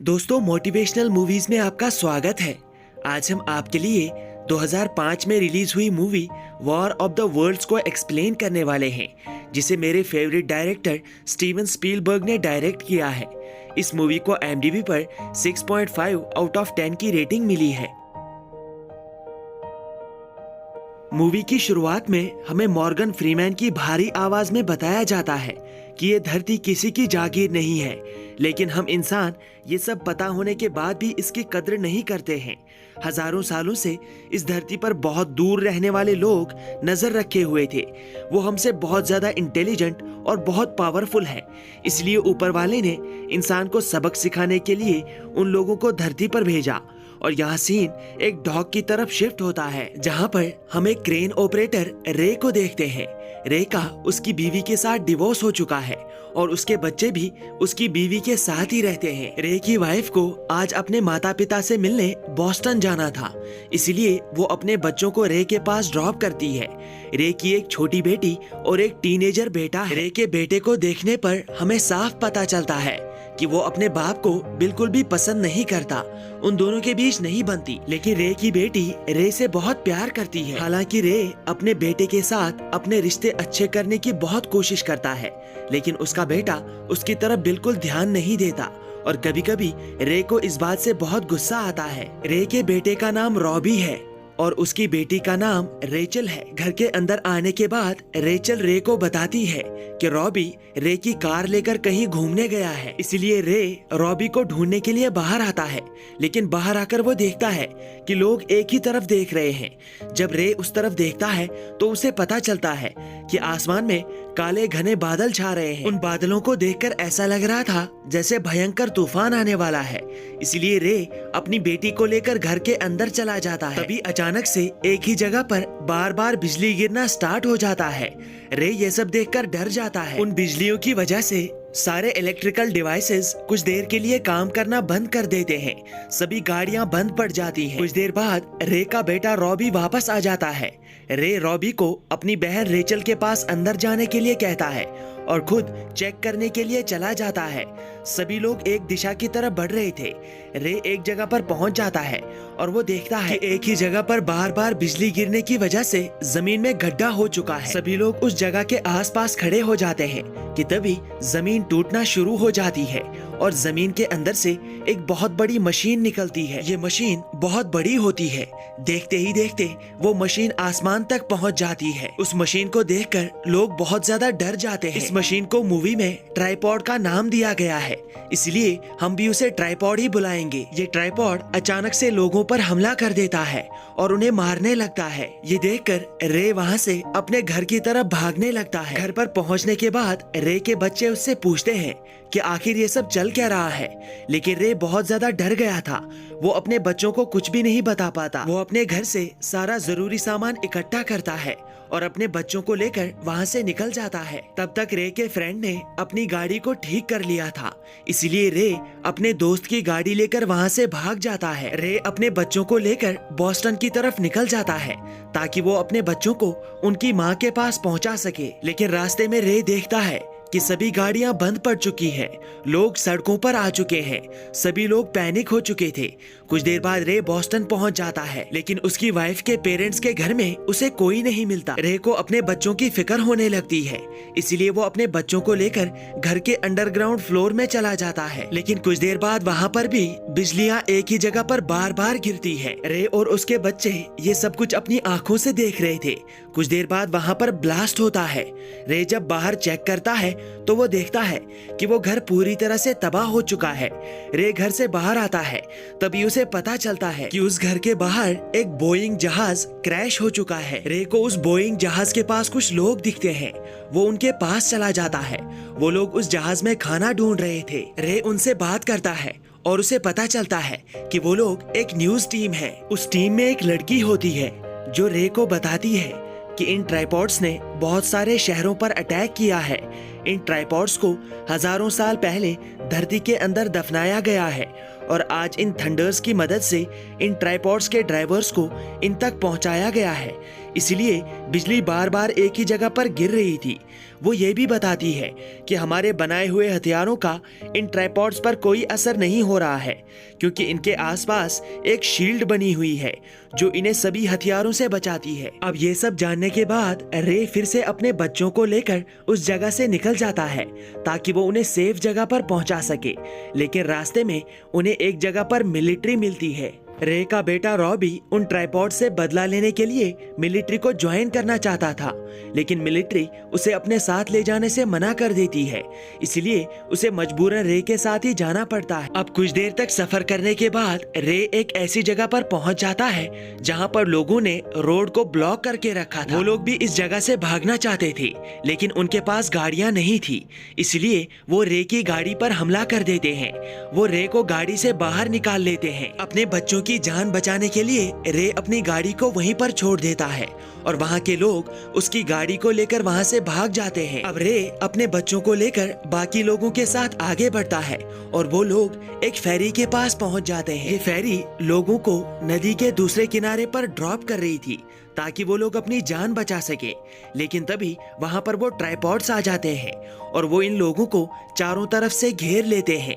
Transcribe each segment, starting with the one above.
दोस्तों, motivational movies में आपका स्वागत है। आज हम आपके लिए 2005 में रिलीज हुई movie War of the Worlds को एक्सप्लेन करने वाले हैं, जिसे मेरे फेवरेट डायरेक्टर स्टीवन स्पीलबर्ग ने डायरेक्ट किया है। इस मूवी को IMDb पर 6.5 आउट ऑफ 10 की रेटिंग मिली है। मूवी की शुरुआत में हमें मॉर्गन फ्रीमैन की भारी आवाज में बताया जाता है कि ये धरती किसी की जागीर नहीं है, लेकिन हम इंसान ये सब पता होने के बाद भी इसकी कद्र नहीं करते हैं। हजारों सालों से इस धरती पर बहुत दूर रहने वाले लोग नजर रखे हुए थे। वो हमसे बहुत ज्यादा इंटेलिजेंट और बहुत पावरफुल है। इसलिए ऊपर वाले ने इंसान को सबक सिखाने के लिए उन लोगों को धरती पर भेजा। और यहाँ सीन एक डॉग की तरफ शिफ्ट होता है, जहाँ पर हम एक क्रेन ऑपरेटर रे को देखते हैं। रे का उसकी बीवी के साथ डिवोर्स हो चुका है और उसके बच्चे भी उसकी बीवी के साथ ही रहते हैं। रे की वाइफ को आज अपने माता पिता से मिलने बॉस्टन जाना था, इसलिए वो अपने बच्चों को रे के पास ड्रॉप करती है। रे की एक छोटी बेटी और एक टीनेजर बेटा है। रे के बेटे को देखने पर हमें साफ पता चलता है कि वो अपने बाप को बिल्कुल भी पसंद नहीं करता। उन दोनों के बीच नहीं बनती, लेकिन रे की बेटी रे से बहुत प्यार करती है। हालांकि रे अपने बेटे के साथ अपने रिश्ते अच्छे करने की बहुत कोशिश करता है, लेकिन उसका बेटा उसकी तरफ बिल्कुल ध्यान नहीं देता और कभी कभी रे को इस बात से बहुत गुस्सा आता है। रे के बेटे का नाम रॉबी है और उसकी बेटी का नाम रेचल है। घर के अंदर आने के बाद रेचल रे को बताती है कि रॉबी रे की कार लेकर कहीं घूमने गया है, इसलिए रे रॉबी को ढूंढने के लिए बाहर आता है। लेकिन बाहर आकर वो देखता है कि लोग एक ही तरफ देख रहे हैं। जब रे उस तरफ देखता है तो उसे पता चलता है कि आसमान में काले घने बादल छा रहे हैं। उन बादलों को देखकर ऐसा लग रहा था जैसे भयंकर तूफान आने वाला है, इसलिए रे अपनी बेटी को लेकर घर के अंदर चला जाता है। तभी अचानक से एक ही जगह पर बार बार बिजली गिरना स्टार्ट हो जाता है। रे ये सब देखकर डर जाता है। उन बिजलियों की वजह से सारे इलेक्ट्रिकल डिवाइसेस कुछ देर के लिए काम करना बंद कर देते हैं। सभी गाड़ियां बंद पड़ जाती हैं। कुछ देर बाद रे का बेटा रॉबी वापस आ जाता है। रे रॉबी को अपनी बहन रेचल के पास अंदर जाने के लिए कहता है और खुद चेक करने के लिए चला जाता है। सभी लोग एक दिशा की तरफ बढ़ रहे थे। रे एक जगह पर पहुंच जाता है और वो देखता है कि एक ही जगह पर बार बार बिजली गिरने की वजह से जमीन में गड्ढा हो चुका है। सभी लोग उस जगह के आसपास खड़े हो जाते हैं कि तभी जमीन टूटना शुरू हो जाती है और जमीन के अंदर से एक बहुत बड़ी मशीन निकलती है। ये मशीन बहुत बड़ी होती है। देखते ही देखते वो मशीन आसमान तक पहुंच जाती है। उस मशीन को देखकर लोग बहुत ज्यादा डर जाते हैं। इस मशीन को मूवी में ट्राइपॉड का नाम दिया गया है, इसलिए हम भी उसे ट्राइपॉड ही बुलाएंगे। ये ट्राइपॉड अचानक से लोगों पर हमला कर देता है और उन्हें मारने लगता है। ये देखकर रे वहाँ से अपने घर की तरफ भागने लगता है। घर पर पहुँचने के बाद रे के बच्चे उससे पूछते हैं कि आखिर ये सब चल क्या रहा है, लेकिन रे बहुत ज्यादा डर गया था। वो अपने बच्चों को कुछ भी नहीं बता पाता। वो अपने घर से सारा जरूरी सामान इकट्ठा करता है और अपने बच्चों को लेकर वहाँ से निकल जाता है। तब तक रे के फ्रेंड ने अपनी गाड़ी को ठीक कर लिया था, इसलिए रे अपने दोस्त की गाड़ी लेकर वहाँ से भाग जाता है। रे अपने बच्चों को लेकर बॉस्टन की तरफ निकल जाता है ताकि वो अपने बच्चों को उनकी माँ के पास पहुँचा सके। लेकिन रास्ते में रे देखता है कि सभी गाड़ियां बंद पड़ चुकी हैं। लोग सड़कों पर आ चुके हैं। सभी लोग पैनिक हो चुके थे। कुछ देर बाद रे बॉस्टन पहुंच जाता है, लेकिन उसकी वाइफ के पेरेंट्स के घर में उसे कोई नहीं मिलता। रे को अपने बच्चों की फिक्र होने लगती है, इसलिए वो अपने बच्चों को लेकर घर के अंडरग्राउंड फ्लोर में चला जाता है। लेकिन कुछ देर बाद वहाँ पर भी बिजलियाँ एक ही जगह पर बार बार गिरती है। रे और उसके बच्चे ये सब कुछ अपनी आंखों से देख रहे थे। कुछ देर बाद वहाँ पर ब्लास्ट होता है। रे जब बाहर चेक करता है तो वो देखता है कि वो घर पूरी तरह से तबाह हो चुका है। रे घर से बाहर आता है, तभी उसे पता चलता है कि उस घर के बाहर एक बोइंग जहाज क्रैश हो चुका है। रे को उस बोइंग जहाज के पास कुछ लोग दिखते हैं। वो उनके पास चला जाता है। वो लोग उस जहाज में खाना ढूंढ रहे थे। रे उनसे बात करता है और उसे पता चलता है कि वो लोग एक न्यूज टीम है। उस टीम में एक लड़की होती है जो रे को बताती है कि इन ट्राइपॉड्स ने बहुत सारे शहरों पर अटैक किया है। इन ट्राइपॉड्स को हजारों साल पहले धरती के अंदर दफनाया गया है और आज इन थंडर्स की मदद से इन ट्राइपॉड्स के ड्राइवर्स को इन तक पहुंचाया गया है। इसलिए बिजली बार बार एक ही जगह पर गिर रही थी। वो ये भी बताती है कि हमारे बनाए हुए हथियारों का इन ट्राइपॉड्स पर कोई असर नहीं हो रहा है, क्योंकि इनके आसपास एक शील्ड बनी हुई है जो इन्हें सभी हथियारों से बचाती है। अब ये सब जानने के बाद रे फिर से अपने बच्चों को लेकर उस जगह से निकल जाता है ताकि वो उन्हें सेफ जगह पर पहुंचा सके, लेकिन रास्ते में उन्हें एक जगह पर मिलिट्री मिलती है। रे का बेटा रॉबी उन ट्राइपॉड से बदला लेने के लिए मिलिट्री को ज्वाइन करना चाहता था, लेकिन मिलिट्री उसे अपने साथ ले जाने से मना कर देती है, इसलिए उसे मजबूरन रे के साथ ही जाना पड़ता है। अब कुछ देर तक सफर करने के बाद रे एक ऐसी जगह पर पहुंच जाता है जहां पर लोगों ने रोड को ब्लॉक करके रखा था। वो लोग भी इस जगह से भागना चाहते थे, लेकिन उनके पास गाड़ियां नहीं थी, इसलिए वो रे की गाड़ी पर हमला कर देते हैं। वो रे को गाड़ी से बाहर निकाल लेते हैं। अपने बच्चों की जान बचाने के लिए रे अपनी गाड़ी को वहीं पर छोड़ देता है और वहाँ के लोग उसकी गाड़ी को लेकर वहाँ से भाग जाते हैं। अब रे अपने बच्चों को लेकर बाकी लोगों के साथ आगे बढ़ता है और वो लोग एक फेरी के पास पहुँच जाते हैं। ये फेरी लोगों को नदी के दूसरे किनारे पर ड्रॉप कर रही थी ताकि वो लोग अपनी जान बचा सके, लेकिन तभी वहाँ पर वो ट्राइपॉड्स आ जाते हैं और वो इन लोगों को चारों तरफ से घेर लेते हैं।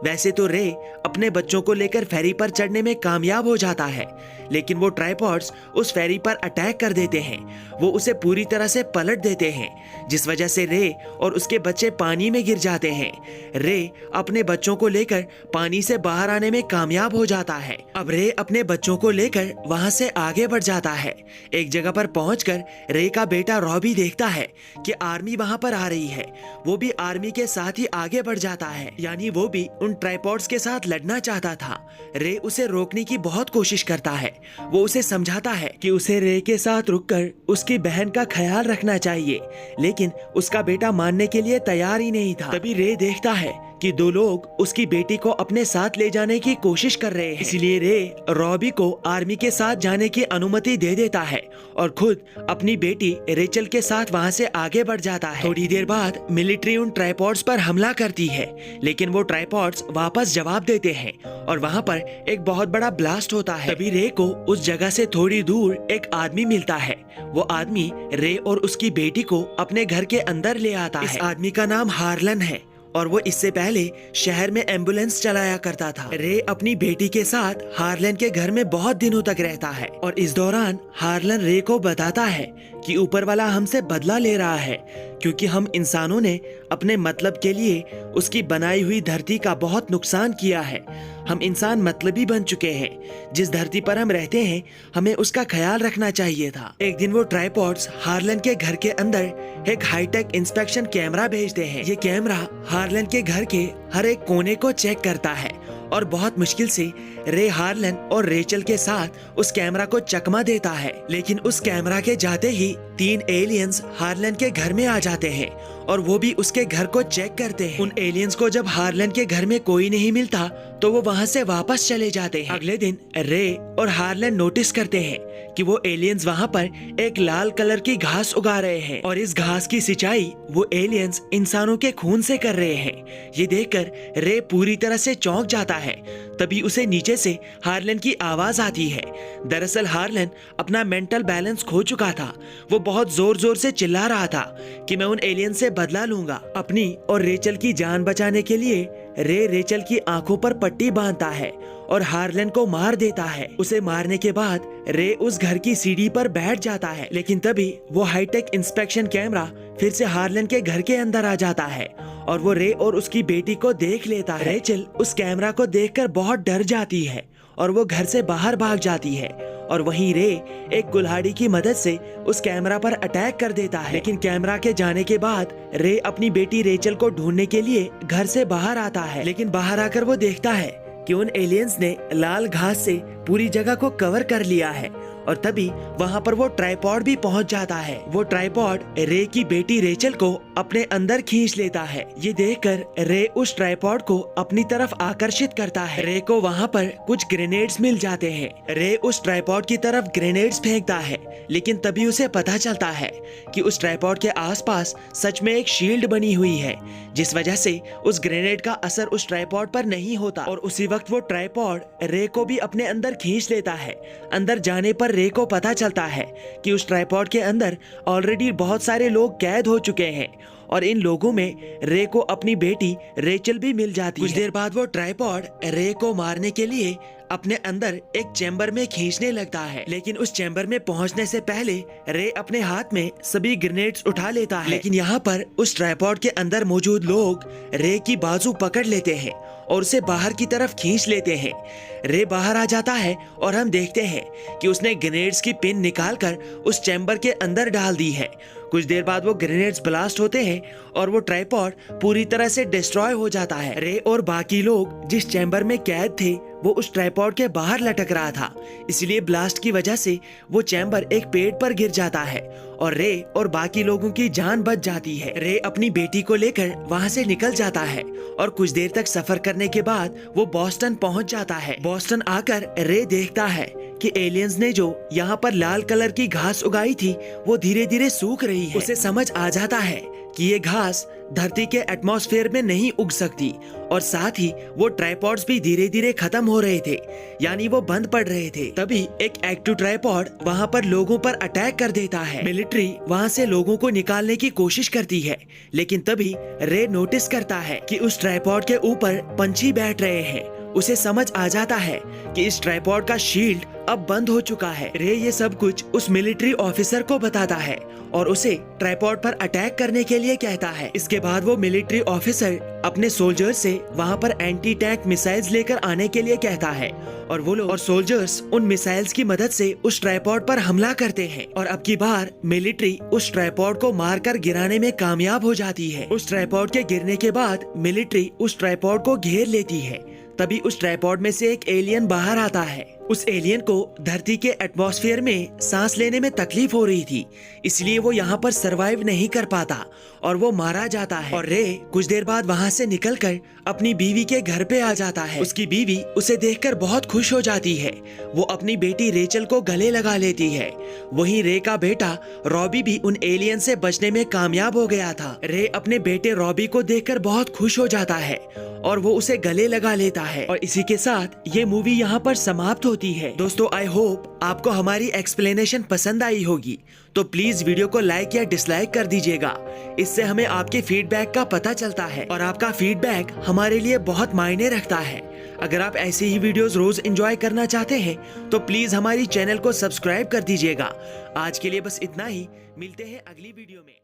वैसे तो रे अपने बच्चों को लेकर फेरी पर चढ़ने में कामयाब हो जाता है, लेकिन वो ट्राइपॉड्स उस फेरी पर अटैक कर देते हैं। वो उसे पूरी तरह से पलट देते हैं, जिस वजह से रे और उसके बच्चे पानी में गिर जाते हैं। रे अपने बच्चों को लेकर पानी से बाहर आने में कामयाब हो जाता है। अब रे अपने बच्चों को लेकर वहां से आगे बढ़ जाता है। एक जगह पर पहुंचकर रे का बेटा रॉबी देखता है कि आर्मी वहां पर आ रही है। वो भी आर्मी के साथ ही आगे बढ़ जाता है, यानी वो भी उन ट्राइपॉड्स के साथ लड़ना चाहता था। रे उसे रोकने की बहुत कोशिश करता है। वो उसे समझाता है कि उसे रे के साथ रुककर उसकी बहन का ख्याल रखना चाहिए, लेकिन उसका बेटा मानने के लिए तैयार ही नहीं था। तभी रे देखता है कि दो लोग उसकी बेटी को अपने साथ ले जाने की कोशिश कर रहे हैं, इसलिए रे रॉबी को आर्मी के साथ जाने की अनुमति दे देता है और खुद अपनी बेटी रेचल के साथ वहां से आगे बढ़ जाता है। थोड़ी देर बाद मिलिट्री उन ट्राइपॉड्स पर हमला करती है, लेकिन वो ट्राइपॉड्स वापस जवाब देते हैं और वहां पर एक बहुत बड़ा ब्लास्ट होता है। तभी रे को उस जगह से थोड़ी दूर एक आदमी मिलता है। वो आदमी रे और उसकी बेटी को अपने घर के अंदर ले आता है। इस आदमी का नाम हार्लन है और वो इससे पहले शहर में एम्बुलेंस चलाया करता था। रे अपनी बेटी के साथ हार्लन के घर में बहुत दिनों तक रहता है और इस दौरान हार्लन रे को बताता है कि ऊपर वाला हमसे बदला ले रहा है, क्योंकि हम इंसानों ने अपने मतलब के लिए उसकी बनाई हुई धरती का बहुत नुकसान किया है। हम इंसान मतलबी बन चुके हैं। जिस धरती पर हम रहते हैं हमें उसका ख्याल रखना चाहिए था। एक दिन वो ट्राइपॉड्स हार्लन के घर के अंदर एक हाईटेक इंस्पेक्शन कैमरा भेजते हैं। ये कैमरा हार्लन के घर के हर एक कोने को चेक करता है और बहुत मुश्किल से रे हार्लन और रेचल के साथ उस कैमरा को चकमा देता है, लेकिन उस कैमरा के जाते ही 3 एलियंस हार्लन के घर में आ जाते हैं और वो भी उसके घर को चेक करते हैं। उन एलियंस को जब हार्लन के घर में कोई नहीं मिलता तो वो वहाँ से वापस चले जाते हैं। अगले दिन रे और हार्लन नोटिस करते हैं कि वो एलियंस वहाँ पर एक लाल कलर की घास उगा रहे हैं और इस घास की सिंचाई वो एलियंस इंसानों के खून से कर रहे हैं। ये देखकर रे पूरी तरह से चौंक जाता है। तभी उसे नीचे से हार्लन की आवाज आती है। दरअसल हार्लन अपना मेंटल बैलेंस खो चुका था। वो बहुत जोर जोर से चिल्ला रहा था कि मैं उन एलियन से बदला लूंगा। अपनी और रेचल की जान बचाने के लिए रे रेचल की आंखों पर पट्टी बांधता है और हार्लन को मार देता है। उसे मारने के बाद रे उस घर की सीढ़ी पर बैठ जाता है, लेकिन तभी वो हाईटेक इंस्पेक्शन कैमरा फिर से हार्लन के घर के अंदर आ जाता है और वो रे और उसकी बेटी को देख लेता है। रेचल उस कैमरा को देखकर बहुत डर जाती है और वो घर से बाहर भाग जाती है और वहीं रे एक कुल्हाड़ी की मदद से उस कैमरा पर अटैक कर देता है। लेकिन कैमरा के जाने के बाद रे अपनी बेटी रेचल को ढूंढने के लिए घर से बाहर आता है, लेकिन बाहर आकर वो देखता है कि उन एलियंस ने लाल घास से पूरी जगह को कवर कर लिया है और तभी वहाँ पर वो ट्राइपॉड भी पहुँच जाता है। वो ट्राइपॉड रे की बेटी रेचल को अपने अंदर खींच लेता है। ये देखकर रे उस ट्राइपॉड को अपनी तरफ आकर्षित करता है। रे को वहाँ पर कुछ ग्रेनेड्स मिल जाते हैं। रे उस ट्राइपॉड की तरफ ग्रेनेड्स फेंकता है, लेकिन तभी उसे पता चलता है कि उस ट्राइपॉड के आसपास सच में एक शील्ड बनी हुई है, जिस वजह से उस ग्रेनेड का असर उस ट्राइपॉड पर नहीं होता और उसी वक्त वो ट्राइपॉड रे को भी अपने अंदर खींच लेता है। अंदर जाने पर पर रे को पता चलता है कि उस ट्राइपॉड के अंदर ऑलरेडी बहुत सारे लोग कैद हो चुके हैं और इन लोगों में रे को अपनी बेटी रेचल भी मिल जाती है। कुछ देर बाद वो ट्राइपॉड रे को मारने के लिए अपने अंदर एक चैम्बर में खींचने लगता है, लेकिन उस चैम्बर में पहुंचने से पहले रे अपने हाथ में सभी ग्रेनेड्स उठा लेता है। लेकिन यहाँ पर उस ट्राइपॉड के अंदर मौजूद लोग रे की बाजू पकड़ लेते हैं और उसे बाहर की तरफ खींच लेते हैं। रे बाहर आ जाता है और हम देखते हैं कि उसने ग्रेनेड्स की पिन निकालकर उस चैम्बर के अंदर डाल दी है। कुछ देर बाद वो ग्रेनेड्स ब्लास्ट होते हैं और वो ट्राइपॉड पूरी तरह से डिस्ट्रॉय हो जाता है। रे और बाकी लोग जिस चैम्बर में कैद थे वो उस ट्राइपॉड के बाहर लटक रहा था, इसलिए ब्लास्ट की वजह से वो चैम्बर एक पेड़ पर गिर जाता है और रे और बाकी लोगों की जान बच जाती है। रे अपनी बेटी को लेकर वहाँ से निकल जाता है और कुछ देर तक सफर करने के बाद वो बॉस्टन पहुँच जाता है। बॉस्टन आकर रे देखता है कि एलियंस ने जो यहाँ पर लाल कलर की घास उगाई थी वो धीरे धीरे सूख रही है। उसे समझ आ जाता है कि ये घास धरती के एटमॉस्फेयर में नहीं उग सकती और साथ ही वो ट्राइपॉड्स भी धीरे धीरे खत्म हो रहे थे, यानी वो बंद पड़ रहे थे। तभी एक एक्टिव ट्राइपॉड वहाँ पर लोगों पर अटैक कर देता है। मिलिट्री वहाँ से लोगों को निकालने की कोशिश करती है, लेकिन तभी रे नोटिस करता है कि उस ट्राइपॉड के ऊपर पंछी बैठ रहे हैं। उसे समझ आ जाता है कि इस ट्राइपॉड का शील्ड अब बंद हो चुका है। रे ये सब कुछ उस मिलिट्री ऑफिसर को बताता है और उसे ट्राइपॉड पर अटैक करने के लिए कहता है। इसके बाद वो मिलिट्री ऑफिसर अपने सोल्जर्स से वहाँ पर एंटी टैंक मिसाइल्स लेकर आने के लिए कहता है और वो लोग और सोल्जर्स उन मिसाइल्स की मदद से उस ट्राइपॉड पर हमला करते हैं और अब की बार मिलिट्री उस ट्राइपॉड को मारकर गिराने में कामयाब हो जाती है। उस ट्राइपॉड के गिरने के बाद मिलिट्री उस ट्राइपॉड को घेर लेती है। तभी उस ट्राइपॉड में से एक एलियन बाहर आता है। उस एलियन को धरती के एटमॉस्फेयर में सांस लेने में तकलीफ हो रही थी, इसलिए वो यहाँ पर सरवाइव नहीं कर पाता और वो मारा जाता है। और रे कुछ देर बाद वहाँ से निकलकर अपनी बीवी के घर पे आ जाता है। उसकी बीवी उसे देखकर बहुत खुश हो जाती है। वो अपनी बेटी रेचल को गले लगा लेती है। वहीं रे का बेटा रॉबी भी उन एलियन से बचने में कामयाब हो गया था। रे अपने बेटे रॉबी को देखकर बहुत खुश हो जाता है और वो उसे गले लगा लेता है। और इसी के साथ ये मूवी यहाँ पर समाप्त होती है। दोस्तों, आई होप आपको हमारी एक्सप्लेनेशन पसंद आई होगी, तो प्लीज वीडियो को लाइक या डिसलाइक कर दीजिएगा। इससे हमें आपके फीडबैक का पता चलता है और आपका फीडबैक हमारे लिए बहुत मायने रखता है। अगर आप ऐसे ही वीडियोस रोज एंजॉय करना चाहते हैं तो प्लीज हमारी चैनल को सब्सक्राइब कर दीजिएगा। आज के लिए बस इतना ही, मिलते हैं अगली वीडियो में।